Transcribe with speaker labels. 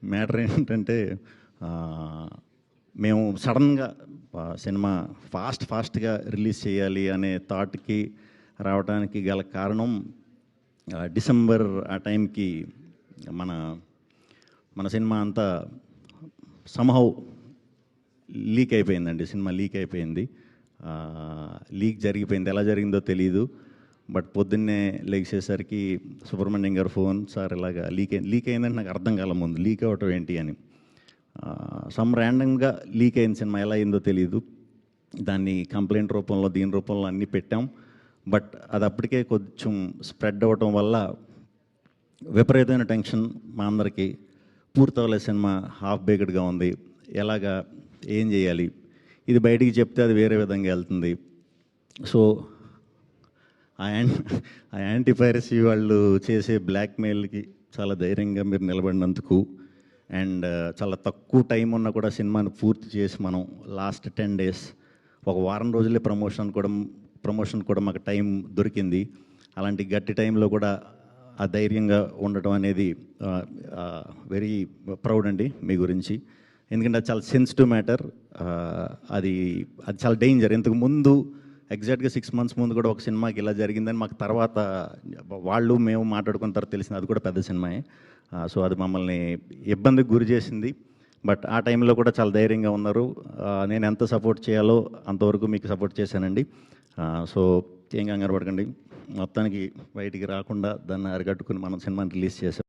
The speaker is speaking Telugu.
Speaker 1: మ్యాటర్ ఏంటంటే ఆహ్, మేము సడన్‌గా సినిమా ఫాస్ట్‌గా రిలీజ్ చేయాలి అనే థాట్‌కి రావడానికి గల కారణం డిసెంబర్ ఆ టైంకి మన మన సినిమా అంతా సమ్‌హౌ లీక్ అయిపోయిందండి. సినిమా లీక్ అయిపోయింది. లీక్ జరిగిపోయింది. ఎలా జరిగిందో తెలీదు. బట్ పొద్దున్నే లెగిసేసరికి సుబ్రహ్మణ్యం గారు ఫోన్, సార్ ఇలాగా లీక్ అయిందంటే నాకు అర్థం కాలే ముందు. లీక్ అవ్వటం ఏంటి అని. సమ్ ర్యాండమ్‌గా లీక్ అయిన సినిమా ఎలా అయిందో తెలీదు. దాన్ని కంప్లైంట్ రూపంలో, దీని రూపంలో అన్నీ పెట్టాం. బట్ అది అప్పటికే కొంచెం స్ప్రెడ్ అవ్వటం వల్ల విపరీతమైన టెన్షన్ మా అందరికీ. పూర్తవలే సినిమా, హాఫ్ బేక్డ్‌గా ఉంది. ఎలాగా, ఏం చేయాలి? ఇది బయటికి చెప్తే అది వేరే విధంగా వెళ్తుంది. సో ఆ యాంటీ పైరసీ వాళ్ళు చేసే బ్లాక్‌మెయిల్‌కి చాలా ధైర్యంగా మీరు నిలబడినందుకు అండ్ చాలా తక్కువ టైం ఉన్నా కూడా సినిమాని పూర్తి చేసి మనం లాస్ట్ 10 డేస్, ఒక వారం రోజులే ప్రమోషన్ కూడా మాకు టైం దొరికింది. అలాంటి గట్టి టైంలో కూడా ఆ ధైర్యంగా ఉండటం అనేది వెరీ ప్రౌడ్ అండి మీ గురించి. ఎందుకంటే అది చాలా సెన్సిటివ్ మ్యాటర్. అది చాలా డేంజర్. ఇంతకుముందు ఎగ్జాక్ట్గా 6 months ముందు కూడా ఒక సినిమాకి ఇలా జరిగిందని మాకు తర్వాత వాళ్ళు మేము మాట్లాడుకున్న తర్వాత తెలిసింది. అది కూడా పెద్ద సినిమాయే. సో అది మమ్మల్ని ఇబ్బందికి గురి చేసింది. బట్ ఆ టైంలో కూడా చాలా ధైర్యంగా ఉన్నారు. నేను ఎంత సపోర్ట్ చేయాలో అంతవరకు మీకు సపోర్ట్ చేశానండి. సో ఏం కంగారు పడకండి. మొత్తానికి బయటికి రాకుండా దాన్ని అరికట్టుకుని మనం సినిమాని రిలీజ్ చేసాం.